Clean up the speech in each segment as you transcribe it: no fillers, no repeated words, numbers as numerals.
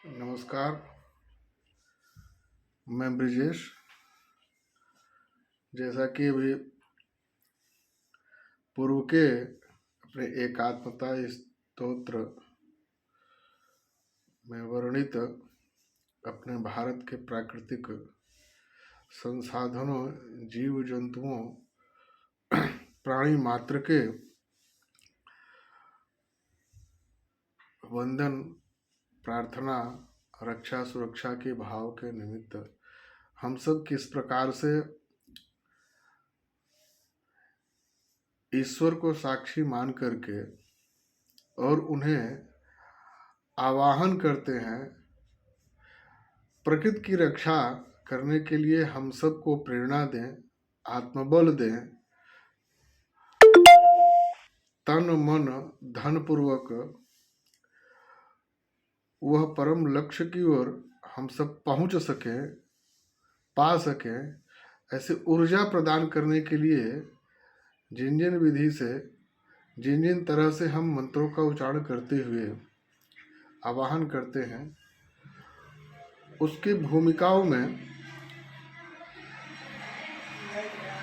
नमस्कार। मैं ब्रिजेश। जैसा कि अभी पूर्व के अपने एकात्मता स्तोत्र में वर्णित अपने भारत के प्राकृतिक संसाधनों, जीव जंतुओं, प्राणी मात्र के वंदन, प्रार्थना, रक्षा सुरक्षा के भाव के निमित्त हम सब किस प्रकार से ईश्वर को साक्षी मान करके और उन्हें आवाहन करते हैं, प्रकृति की रक्षा करने के लिए हम सबको प्रेरणा दें, आत्मबल दें, तन मन धन पूर्वक वह परम लक्ष्य की ओर हम सब पहुंच सकें, पा सकें। ऐसे ऊर्जा प्रदान करने के लिए जिन जिन विधि से, जिन जिन तरह से हम मंत्रों का उच्चारण करते हुए आवाहन करते हैं, उसकी भूमिकाओं में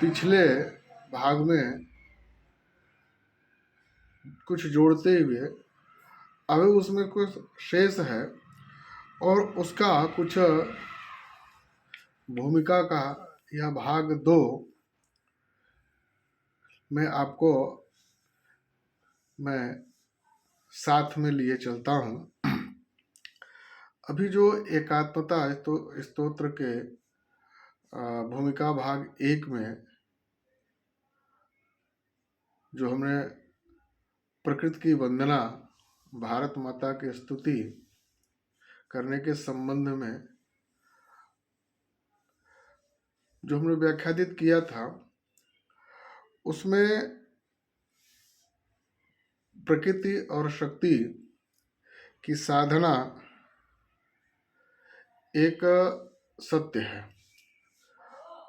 पिछले भाग में कुछ जोड़ते हुए अब उसमें कुछ शेष है और उसका कुछ भूमिका का यह भाग 2 में आपको मैं साथ में लिए चलता हूँ। अभी जो एकात्मता स्तोत्र के भूमिका भाग 1 में जो हमने प्रकृति की वंदना, भारत माता की स्तुति करने के संबंध में जो हमने व्याख्यादित किया था, उसमें प्रकृति और शक्ति की साधना एक सत्य है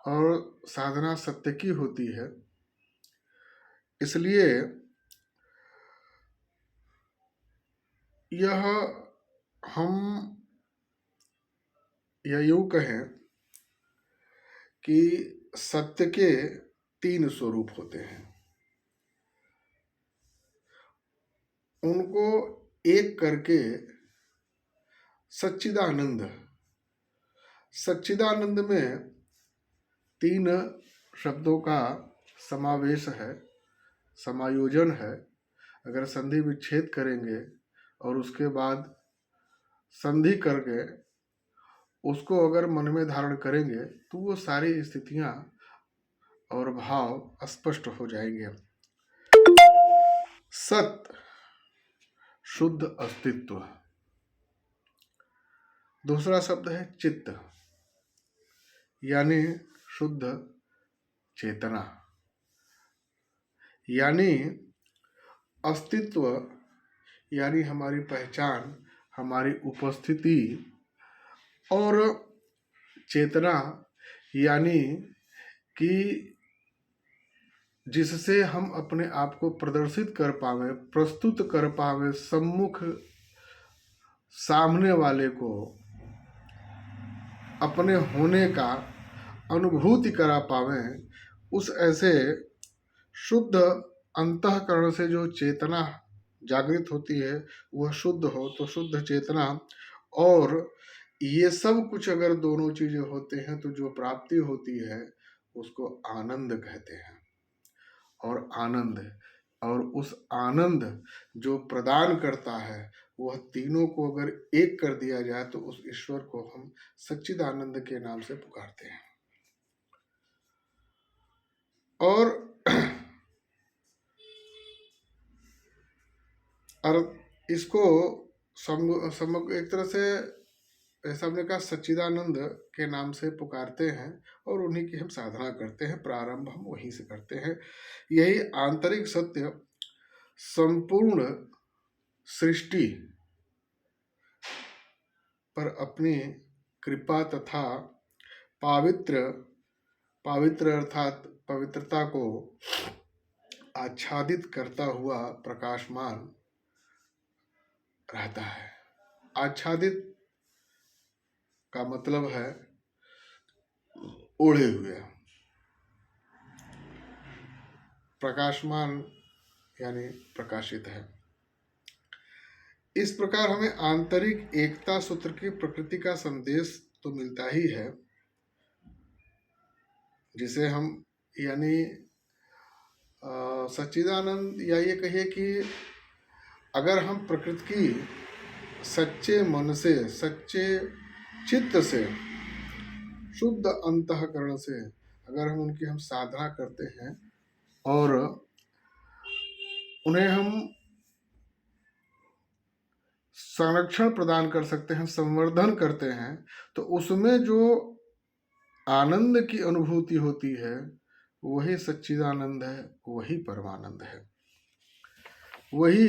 और साधना सत्य की होती है। इसलिए यह हम यूं कहें कि सत्य के 3 स्वरूप होते हैं, उनको एक करके सच्चिदानंद में 3 शब्दों का समावेश है, समायोजन है। अगर संधि विच्छेद करेंगे और उसके बाद संधि करके उसको अगर मन में धारण करेंगे तो वो सारी स्थितियां और भाव स्पष्ट हो जाएंगे। सत शुद्ध अस्तित्व। दूसरा शब्द है चित्त, यानी शुद्ध चेतना, यानी अस्तित्व, यानी हमारी पहचान, हमारी उपस्थिति, और चेतना यानी कि जिससे हम अपने आप को प्रदर्शित कर पावे, प्रस्तुत कर पावे, सम्मुख सामने वाले को अपने होने का अनुभूति करा पावे। उस ऐसे शुद्ध अंतःकरण से जो चेतना जागृत होती है वह शुद्ध हो तो शुद्ध चेतना, और ये सब कुछ अगर दोनों चीजें होते हैं तो जो प्राप्ति होती है उसको आनंद कहते हैं। और उस आनंद जो प्रदान करता है वह तीनों को अगर एक कर दिया जाए तो उस ईश्वर को हम सच्चिदानंद के नाम से पुकारते हैं। और इसको समग्र एक तरह से ऐसा हमने कहा सच्चिदानंद के नाम से पुकारते हैं और उन्हीं की हम साधना करते हैं, प्रारंभ हम वहीं से करते हैं। यही आंतरिक सत्य संपूर्ण सृष्टि पर अपनी कृपा तथा पवित्र अर्थात पवित्रता को आच्छादित करता हुआ प्रकाशमान रहता है। आच्छादित का मतलब है ओढ़े हुए, प्रकाशमान यानी प्रकाशित है। इस प्रकार हमें आंतरिक एकता सूत्र की प्रकृति का संदेश तो मिलता ही है, जिसे हम यानी सच्चिदानंद, या ये कहिए कि अगर हम प्रकृति की सच्चे मन से, सच्चे चित्त से, शुद्ध अंतःकरण से अगर हम उनकी हम साधना करते हैं और उन्हें हम संरक्षण प्रदान कर सकते हैं, संवर्धन करते हैं, तो उसमें जो आनंद की अनुभूति होती है वही सच्चिदानंद है, वही परमानंद है, वही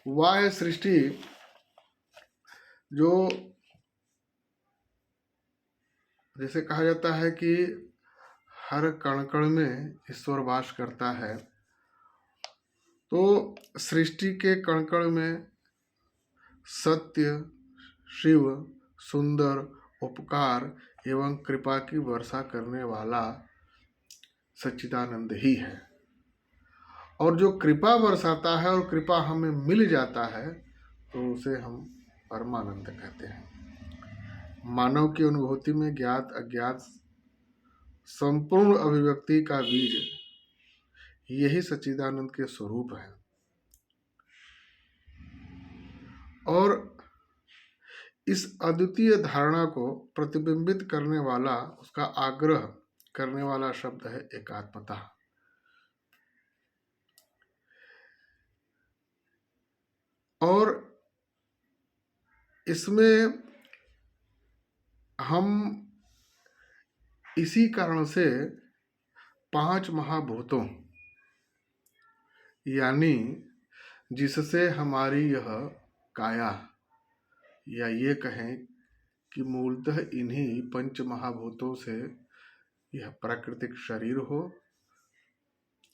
वाह्य सृष्टि जो जैसे कहा जाता है कि हर कण कण में ईश्वर वास करता है, तो सृष्टि के कण कण में सत्य, शिव, सुंदर, उपकार एवं कृपा की वर्षा करने वाला सच्चिदानंद ही है। और जो कृपा बरसाता है और कृपा हमें मिल जाता है तो उसे हम परमानंद कहते हैं। मानव की अनुभूति में ज्ञात अज्ञात संपूर्ण अभिव्यक्ति का बीज यही सच्चिदानंद के स्वरूप है। और इस अद्वितीय धारणा को प्रतिबिंबित करने वाला, उसका आग्रह करने वाला शब्द है एकात्मता। और इसमें हम इसी कारण से 5 महाभूतों यानी जिससे हमारी यह काया, या ये कहें कि मूलतः इन्हीं 5 महाभूतों से यह प्राकृतिक शरीर हो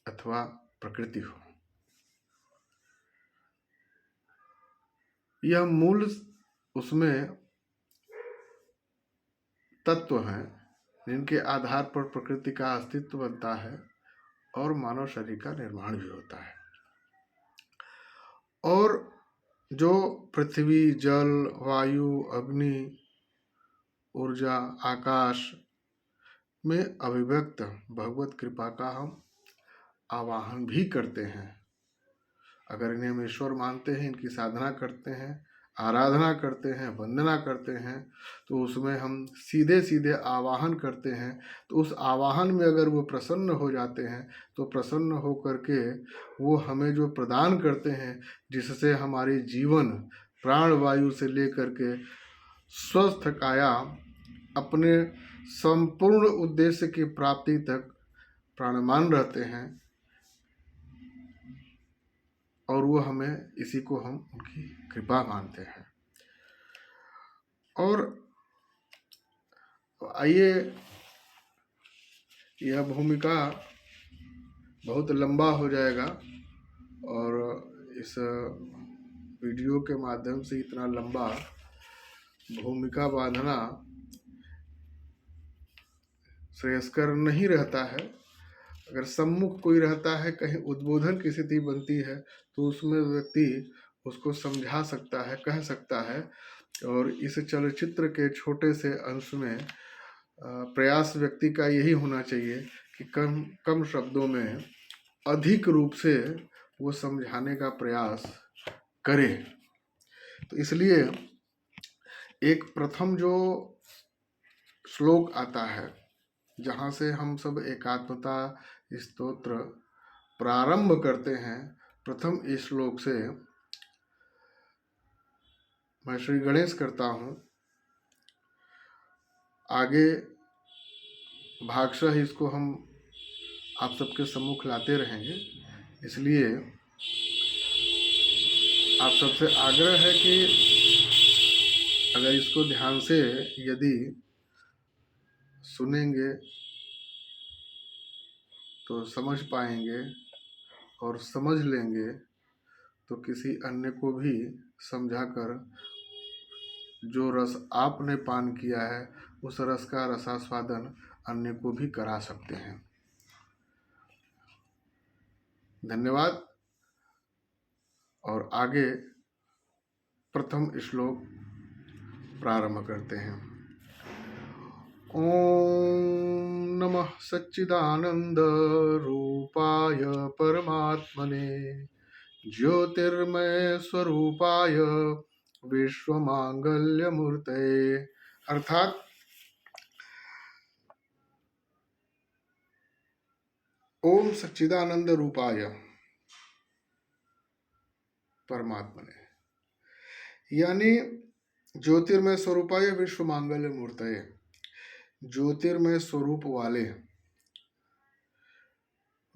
अथवा प्रकृति हो, यह मूल उसमें तत्व हैं जिनके आधार पर प्रकृति का अस्तित्व बनता है और मानव शरीर का निर्माण भी होता है। और जो पृथ्वी, जल, वायु, अग्नि, ऊर्जा, आकाश में अभिव्यक्त भगवत कृपा का हम आवाहन भी करते हैं, अगर इन्हें हम ईश्वर मानते हैं, इनकी साधना करते हैं, आराधना करते हैं, वंदना करते हैं, तो उसमें हम सीधे सीधे आवाहन करते हैं, तो उस आवाहन में अगर वो प्रसन्न हो जाते हैं तो प्रसन्न हो करके वो हमें जो प्रदान करते हैं, जिससे हमारी जीवन प्राण वायु से लेकर के स्वस्थ काया अपने संपूर्ण उद्देश्य की प्राप्ति तक प्राणमान रहते हैं, और वो हमें, इसी को हम उनकी कृपा मानते हैं। और आइए, यह भूमिका बहुत लंबा हो जाएगा और इस वीडियो के माध्यम से इतना लंबा भूमिका बांधना श्रेयस्कर नहीं रहता है। अगर सम्मुख कोई रहता है, कहीं उद्बोधन की स्थिति बनती है, तो उसमें व्यक्ति उसको समझा सकता है, कह सकता है। और इस चलचित्र के छोटे से अंश में प्रयास व्यक्ति का यही होना चाहिए कि कम कम शब्दों में अधिक रूप से वो समझाने का प्रयास करे। तो इसलिए एक प्रथम जो श्लोक आता है, जहाँ से हम सब एकात्मता स्तोत्र प्रारंभ करते हैं, प्रथम इस श्लोक से मैं श्री गणेश करता हूँ। आगे भागशः इसको हम आप सबके सम्मुख लाते रहेंगे, इसलिए आप सबसे आग्रह है कि अगर इसको ध्यान से यदि सुनेंगे तो समझ पाएंगे, और समझ लेंगे तो किसी अन्य को भी समझाकर जो रस आपने पान किया है उस रस का रसास्वादन अन्य को भी करा सकते हैं। धन्यवाद। और आगे प्रथम श्लोक प्रारंभ करते हैं। ओम नमः सच्चिदानंद रूपाय परमात्मने ज्योतिर्मय स्वरूपाय विश्वमांगल्य मूर्तये। अर्थात ओम सच्चिदानंद रूपाय परमात्मने, यानी ज्योतिर्मय स्वरूपाय विश्वमांगल्य मूर्तये, ज्योतिर्मय स्वरूप वाले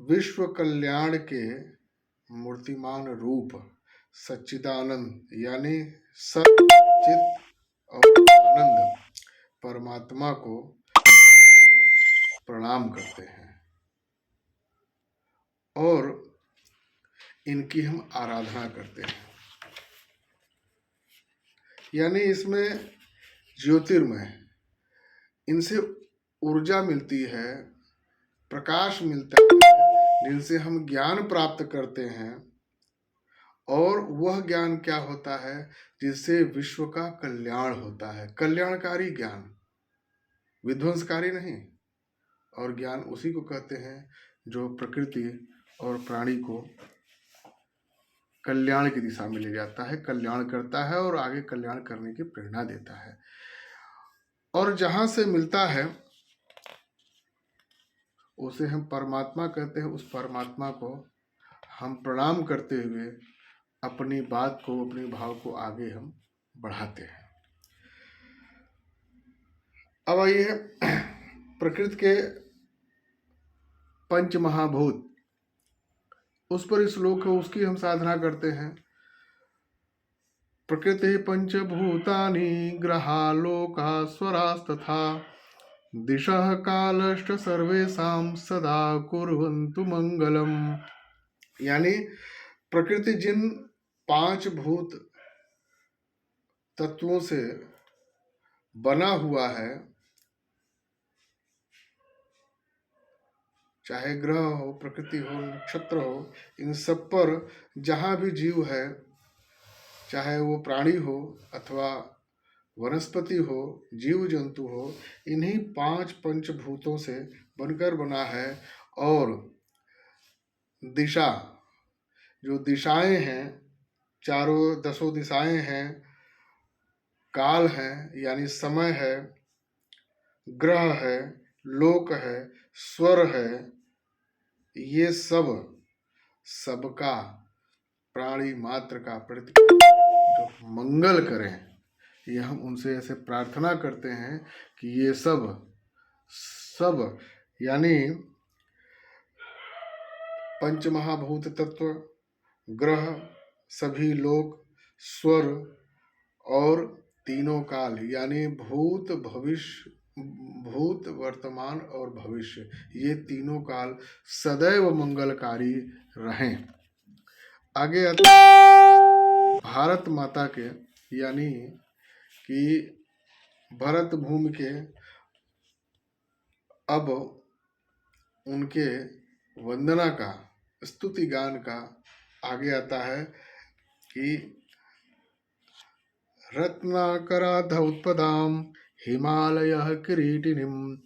विश्व कल्याण के मूर्तिमान रूप सच्चिदानंद यानी सच्चित और आनंद परमात्मा को सब प्रणाम करते हैं और इनकी हम आराधना करते हैं। यानी इसमें ज्योतिर्मय, इनसे ऊर्जा मिलती है, प्रकाश मिलता है, जिनसे हम ज्ञान प्राप्त करते हैं और वह ज्ञान क्या होता है जिससे विश्व का कल्याण होता है। कल्याणकारी ज्ञान, विध्वंसकारी नहीं। और ज्ञान उसी को कहते हैं जो प्रकृति और प्राणी को कल्याण की दिशा में ले जाता है, कल्याण करता है और आगे कल्याण करने की प्रेरणा देता है। और जहां से मिलता है उसे हम परमात्मा कहते हैं। उस परमात्मा को हम प्रणाम करते हुए अपनी बात को, अपने भाव को आगे हम बढ़ाते हैं। अब आइए प्रकृति के पंच महाभूत, उस पर श्लोक है, उसकी हम साधना करते हैं। प्रकृति पंचभूतानि ग्रहालोका स्वरास्तथा दिशः कालश्च सर्वेषां सदा कुर्वन्तु मंगलम। यानी प्रकृति जिन पांच भूत तत्वों से बना हुआ है, चाहे ग्रह हो, प्रकृति हो, नक्षत्र हो, इन सब पर जहाँ भी जीव है, चाहे वो प्राणी हो अथवा वनस्पति हो, जीव जंतु हो, इन्हीं पांच पंचभूतों से बनकर बना है। और दिशा, जो दिशाएं हैं, चारों दसों दिशाएं हैं, काल है यानी समय है, ग्रह है, लोक है, स्वर है, ये सब सबका प्राणी मात्र का प्रति जो मंगल करें, ये हम उनसे ऐसे प्रार्थना करते हैं कि ये सब यानी पंचमहाभूत तत्व, ग्रह, सभी लोक, स्वर और तीनों काल यानी भूत, भविष्य, भूत, वर्तमान और भविष्य, ये तीनों काल सदैव मंगलकारी रहें। आगे आते भारत माता के, यानी कि भरत भूमि के, अब उनके वंदना का, स्तुति गान का आगे आता है कि रत्नाकराधौत्पदां हिमालयः किरीटिनीं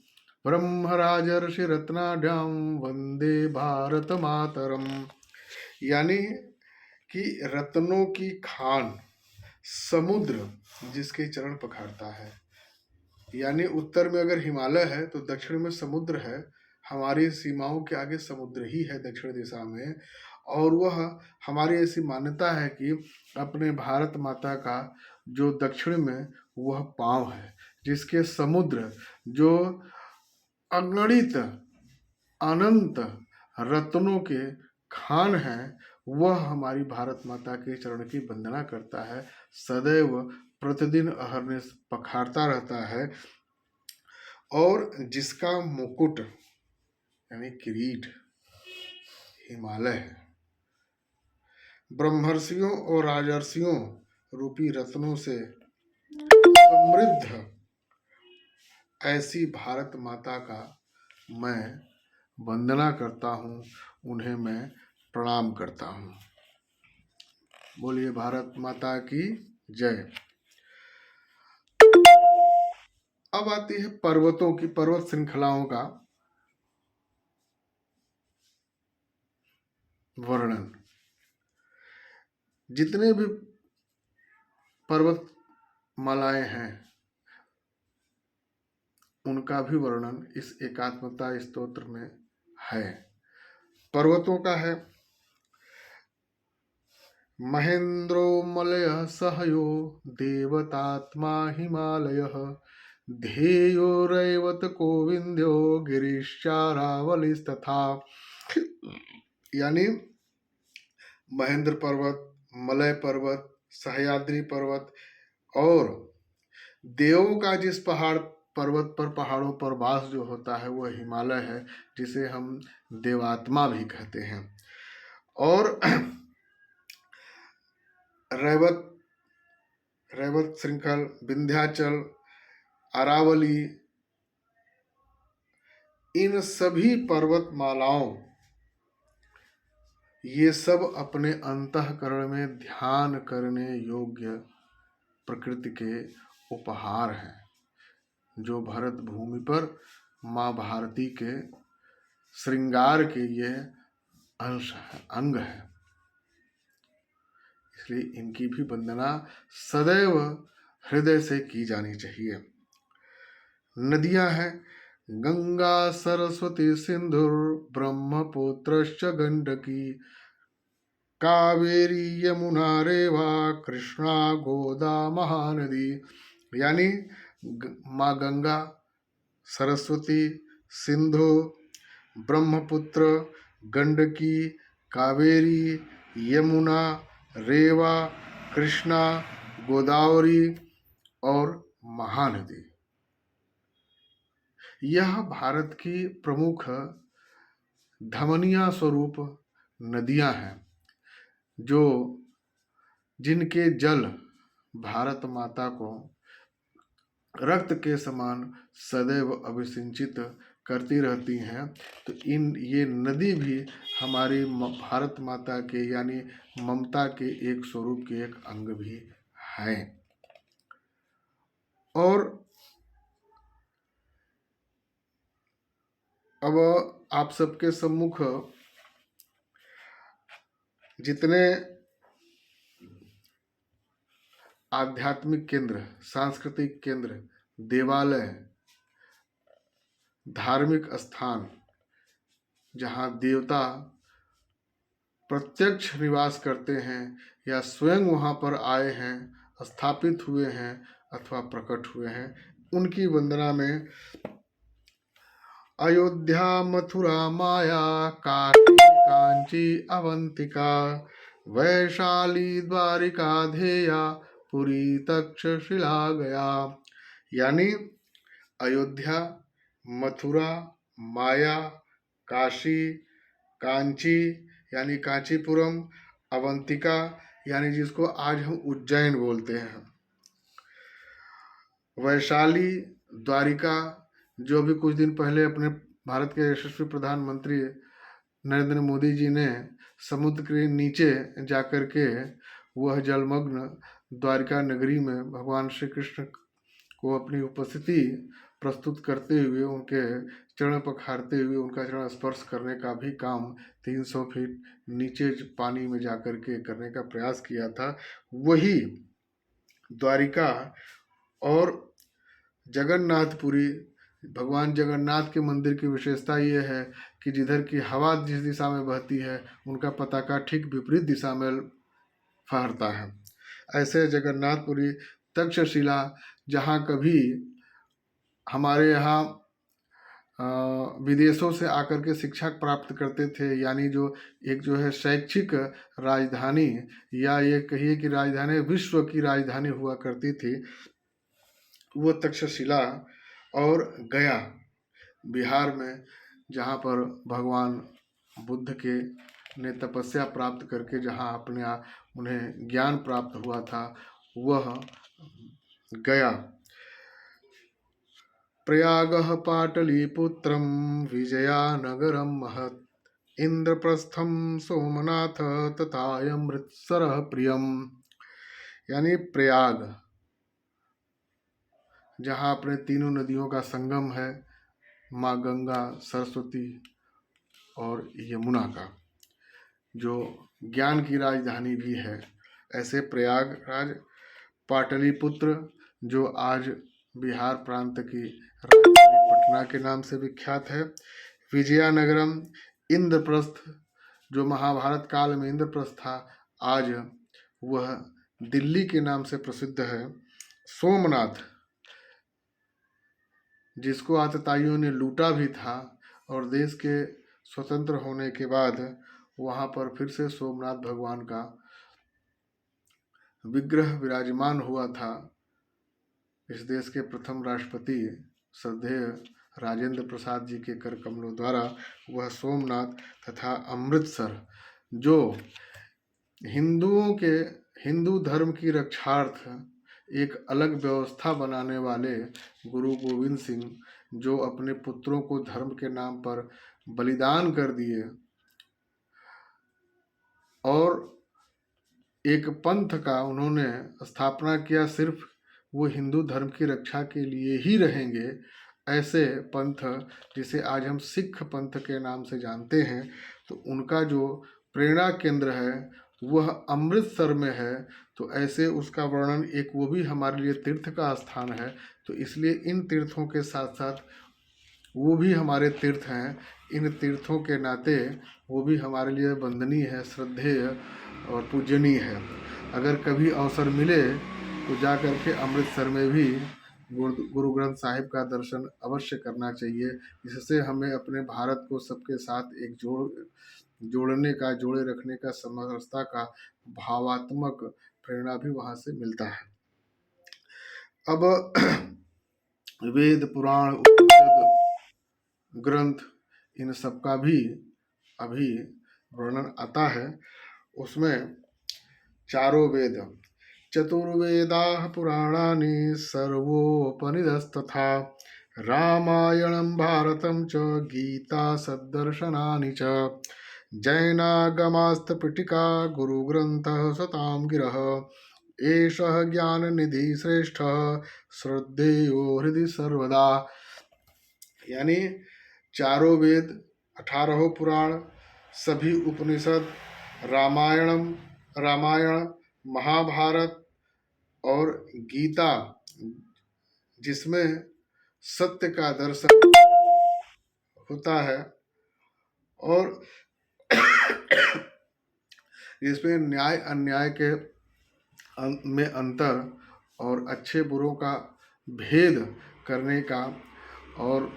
ब्रह्मराजर्षि रत्नाढ्यां वंदे भारत मातरम। यानी कि रत्नों की खान समुद्र जिसके चरण पखारता है, यानी उत्तर में अगर हिमालय है तो दक्षिण में समुद्र है। हमारी सीमाओं के आगे समुद्र ही है दक्षिण दिशा में। और वह हमारी ऐसी मान्यता है कि अपने भारत माता का जो दक्षिण में वह पांव है, जिसके समुद्र जो अगणित अनंत रत्नों के खान है, वह हमारी भारत माता के चरण की वंदना करता है, सदैव प्रतिदिन अहरने पखारता रहता है। और जिसका मुकुट यानी किरीट हिमालय है, ब्रह्मर्षियों और राजर्षियों रूपी रत्नों से समृद्ध ऐसी भारत माता का मैं वंदना करता हूँ, उन्हें मैं प्रणाम करता हूँ। बोलिए भारत माता की जय। अब आती है पर्वतों की, पर्वत श्रृंखलाओं का वर्णन। जितने भी पर्वत मालाएं हैं उनका भी वर्णन इस एकात्मता स्तोत्र में है। पर्वतों का है महेंद्रो मलय सहयो देवतात्मा हिमालय ध्येयो रैवत गोविंद्यो गिरीशारावलिस्तथा। यानी महेंद्र पर्वत, मलय पर्वत, सह्याद्री पर्वत और देवों का जिस पर्वत पर पहाड़ों पर वास जो होता है वह हिमालय है, जिसे हम देवात्मा भी कहते हैं। और रैवत श्रृंखल, विंध्याचल, अरावली, इन सभी पर्वत मालाओं, ये सब अपने अंतःकरण में ध्यान करने योग्य प्रकृति के उपहार हैं, जो भरत भूमि पर माँ भारती के श्रृंगार के ये अंश है, अंग है। इसलिए इनकी भी वंदना सदैव हृदय से की जानी चाहिए। नदियां हैं गंगा सरस्वती सिंधुर ब्रह्मपुत्रश्च गंडकी कावेरी यमुना रेवा कृष्णा गोदा महानदी। यानी माँ गंगा, सरस्वती, सिंधु, ब्रह्मपुत्र, गंडकी, कावेरी, यमुना, रेवा, कृष्णा, गोदावरी और महानदी, यह भारत की प्रमुख धमनिया स्वरूप नदियां हैं, जो जिनके जल भारत माता को रक्त के समान सदैव अभिसिंचित करती रहती हैं। तो ये नदी भी हमारी भारत माता के यानी ममता के एक स्वरूप के एक अंग भी हैं। और अब आप सबके सम्मुख जितने आध्यात्मिक केंद्र, सांस्कृतिक केंद्र, देवालय, धार्मिक स्थान, जहाँ देवता प्रत्यक्ष निवास करते हैं या स्वयं वहाँ पर आए हैं, स्थापित हुए हैं अथवा प्रकट हुए हैं, उनकी वंदना में अयोध्या, मथुरा, माया, काशी, कांची, अवंतिका, वैशाली, द्वारिका, धेया, पुरी, तक्षशिला गया। यानी अयोध्या, मथुरा, माया, काशी, कांची यानी कांचीपुरम, अवंतिका यानी जिसको आज हम उज्जैन बोलते हैं, वैशाली, द्वारिका, जो भी कुछ दिन पहले अपने भारत के यशस्वी प्रधानमंत्री नरेंद्र मोदी जी ने समुद्र के नीचे जाकर के वह जलमग्न द्वारिका नगरी में भगवान श्री कृष्ण को अपनी उपस्थिति प्रस्तुत करते हुए, उनके चरण पखारते हुए उनका चरण स्पर्श करने का भी काम 300 फीट नीचे पानी में जाकर के करने का प्रयास किया था। वही द्वारिका और जगन्नाथपुरी, भगवान जगन्नाथ के मंदिर की विशेषता ये है कि जिधर की हवा जिस दिशा में बहती है उनका पताका ठीक विपरीत दिशा में फहरता है। ऐसे जगन्नाथपुरी, तक्षशिला, जहाँ कभी हमारे यहाँ विदेशों से आकर के शिक्षा प्राप्त करते थे, यानी जो एक जो है शैक्षिक राजधानी या ये कहिए कि राजधानी, विश्व की राजधानी हुआ करती थी, वो तक्षशिला और गया बिहार में, जहाँ पर भगवान बुद्ध के ने तपस्या प्राप्त करके जहाँ अपने उन्हें ज्ञान प्राप्त हुआ था, वह गया प्रयागः पाटलिपुत्रं विजयानगरं महत् इंद्रप्रस्थम सोमनाथ तथायमृतसरः प्रियम। यानी प्रयाग, जहाँ अपने तीनों नदियों का संगम है, माँ गंगा, सरस्वती और यमुना का, जो ज्ञान की राजधानी भी है। ऐसे प्रयागराज, पाटलिपुत्र जो आज बिहार प्रांत की राजधानी पटना के नाम से विख्यात है, विजयानगरम, इंद्रप्रस्थ जो महाभारत काल में इंद्रप्रस्थ था, आज वह दिल्ली के नाम से प्रसिद्ध है। सोमनाथ, जिसको आतताइयों ने लूटा भी था और देश के स्वतंत्र होने के बाद वहाँ पर फिर से सोमनाथ भगवान का विग्रह विराजमान हुआ था। इस देश के प्रथम राष्ट्रपति श्रद्धेय राजेंद्र प्रसाद जी के कर कमलों द्वारा वह सोमनाथ तथा अमृतसर, जो हिंदुओं के हिंदू धर्म की रक्षार्थ एक अलग व्यवस्था बनाने वाले गुरु गोविंद सिंह, जो अपने पुत्रों को धर्म के नाम पर बलिदान कर दिए और एक पंथ का उन्होंने स्थापना किया, सिर्फ वो हिंदू धर्म की रक्षा के लिए ही रहेंगे, ऐसे पंथ जिसे आज हम सिख पंथ के नाम से जानते हैं, तो उनका जो प्रेरणा केंद्र है वह अमृतसर में है। तो ऐसे उसका वर्णन, एक वो भी हमारे लिए तीर्थ का स्थान है, तो इसलिए इन तीर्थों के साथ साथ वो भी हमारे तीर्थ हैं। इन तीर्थों के नाते वो भी हमारे लिए वंदनीय है, श्रद्धेय और पूजनीय है। अगर कभी अवसर मिले तो जा कर के अमृतसर में भी गुरु ग्रंथ साहिब का दर्शन अवश्य करना चाहिए। इससे हमें अपने भारत को सबके साथ एक जोड़ने का, जोड़े रखने का, समरसता का भावात्मक प्रेरणा भी वहाँ से मिलता है। अब वेद, पुराण, उपनिषद, ग्रंथ, इन सब का भी अभी वर्णन आता है। उसमें चारों वेद, चतुर्वेदाः पुराणानि सर्वोपनिषदस्तथा रामायणं भारतं च गीता सद्दर्शनानि च जैनागमास्तपीठिका गुरुग्रन्थः सतां गिरः एषः ज्ञाननिधिः श्रेष्ठः श्रद्धेयो हृदि सर्वदा। यानी चारों वेद, 18 पुराण, सभी उपनिषद, रामायण, महाभारत और गीता, जिसमें सत्य का दर्शन होता है और इसमें न्याय अन्याय के में अंतर और अच्छे बुरों का भेद करने का, और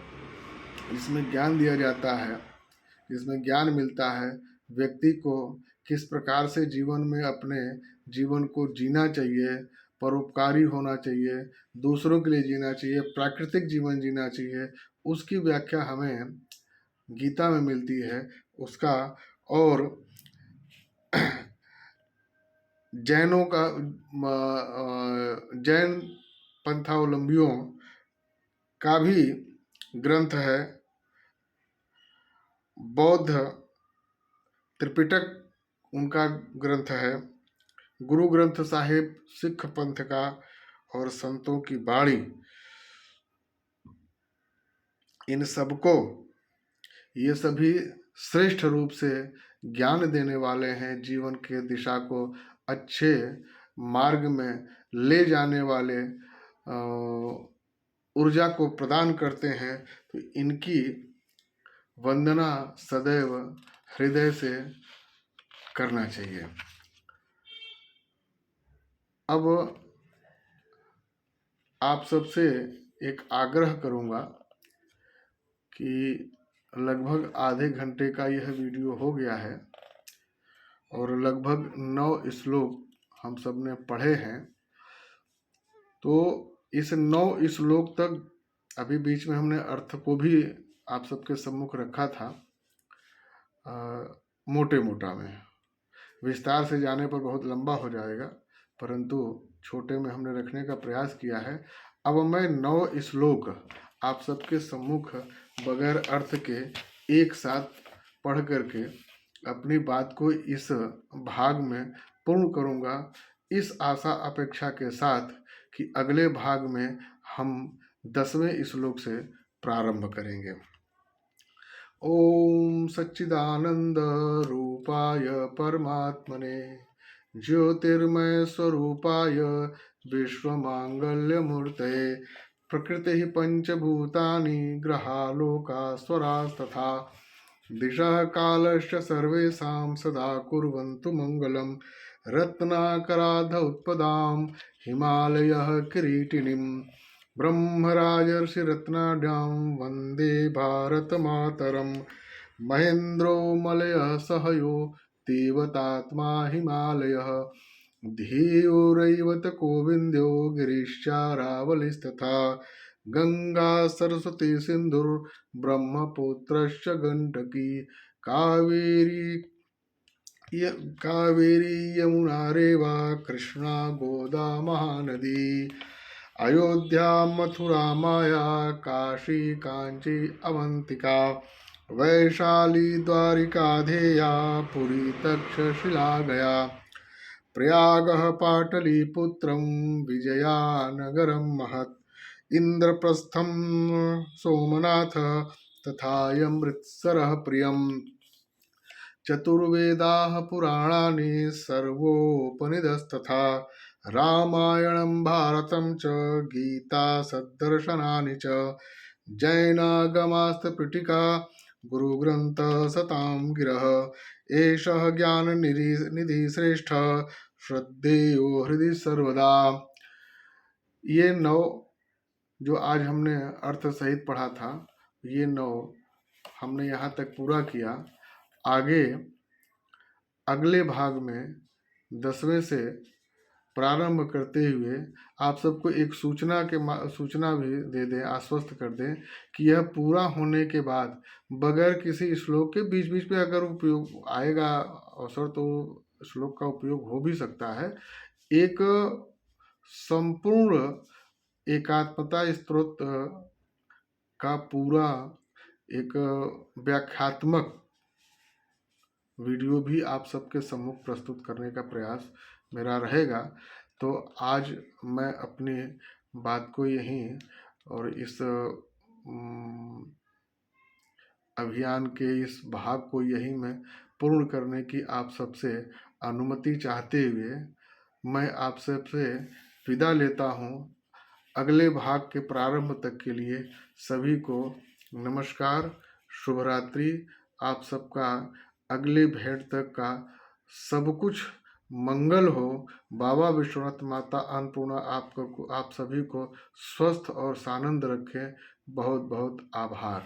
इसमें ज्ञान दिया जाता है, जिसमें ज्ञान मिलता है व्यक्ति को किस प्रकार से जीवन में अपने जीवन को जीना चाहिए, परोपकारी होना चाहिए, दूसरों के लिए जीना चाहिए, प्राकृतिक जीवन जीना चाहिए, उसकी व्याख्या हमें गीता में मिलती है उसका। और जैनों का, जैन पंथावलंबियों का भी ग्रंथ है, बौद्ध त्रिपिटक उनका ग्रंथ है, गुरु ग्रंथ साहिब सिख पंथ का, और संतों की बाणी, इन सबको, ये सभी श्रेष्ठ रूप से ज्ञान देने वाले हैं, जीवन के दिशा को अच्छे मार्ग में ले जाने वाले, ऊर्जा को प्रदान करते हैं। तो इनकी वंदना सदैव हृदय से करना चाहिए। अब आप सबसे एक आग्रह करूंगा कि लगभग आधे घंटे का यह वीडियो हो गया है और लगभग 9 श्लोक हम सब ने पढ़े हैं। तो इस 9 श्लोक तक, अभी बीच में हमने अर्थ को भी आप सबके सम्मुख रखा था, मोटे मोटा में, विस्तार से जाने पर बहुत लंबा हो जाएगा, परंतु छोटे में हमने रखने का प्रयास किया है। अब मैं 9 श्लोक आप सबके सम्मुख बगैर अर्थ के एक साथ पढ़ करके अपनी बात को इस भाग में पूर्ण करूँगा, इस आशा अपेक्षा के साथ कि अगले भाग में हम 10वें श्लोक से प्रारंभ करेंगे। ओम सच्चिदानंद रूपाय परमात्मने ज्योतिर्मय स्वरूपाय विश्वमांगल्यमूर्तये प्रकृति पंचभूतानि ग्रहालोका स्वरास्तथा दिशः कालश्च सर्वेषां सदा कुर्वन्तु मङ्गलं रत्नाकराधौत्पदां हिमालयः किरीटिनीं ब्रह्मराजर्षिरत्नाढ्यां वन्दे भारतमातरं महेन्द्रो मलयः सहयो देवतात्मा हिमालयः धियोरैवत गोविन्द्यो गिरिश्चारावलिस्तथा गंगा सरस्वती सिन्धुर्ब्रह्मपुत्रश्च गण्डकी कावेरी यमुना रेवा कृष्णा गोदा महानदी अयोध्या मथुरा माया काशी कांची अवंतिका वैशाली द्वारिका धेया पुरी तक्षशिला गया प्रयागः पाटलिपुत्रं विजयानगरं महत् इंद्रप्रस्थं सोमनाथः तथायमृत्सरः प्रियम् चतुर्वेदाः पुराणानि सर्वोपनिषदस्तथा रामायणं भारतं च गीता सद्दर्शनानि च जैनागमास्तपीठिका गुरुग्रन्थः सतां गिरः एषः ज्ञाननिधि श्रेष्ठः श्रद्धेयो हृदि सर्वदा। ये 9 जो आज हमने अर्थ सहित पढ़ा था, ये 9 हमने यहाँ तक पूरा किया। आगे अगले भाग में 10वें से प्रारंभ करते हुए आप सबको एक सूचना भी दे दें, आश्वस्त कर दें कि यह पूरा होने के बाद बगैर किसी श्लोक के बीच बीच में अगर उपयोग आएगा अवसर तो श्लोक का उपयोग हो भी सकता है। एक संपूर्ण एकात्मता स्तोत्र का पूरा एक व्याख्यात्मक वीडियो भी आप सबके सम्मुख प्रस्तुत करने का प्रयास मेरा रहेगा। तो आज मैं अपनी बात को यहीं और इस अभियान के इस भाग को यहीं मैं पूर्ण करने की आप सबसे अनुमति चाहते हुए मैं आप सबसे विदा लेता हूँ। अगले भाग के प्रारंभ तक के लिए सभी को नमस्कार, शुभ रात्रि। आप सबका अगले भेंट तक का सब कुछ मंगल हो। बाबा विश्वनाथ, माता अन्नपूर्णा आप सभी को स्वस्थ और सानंद रखें। बहुत बहुत आभार।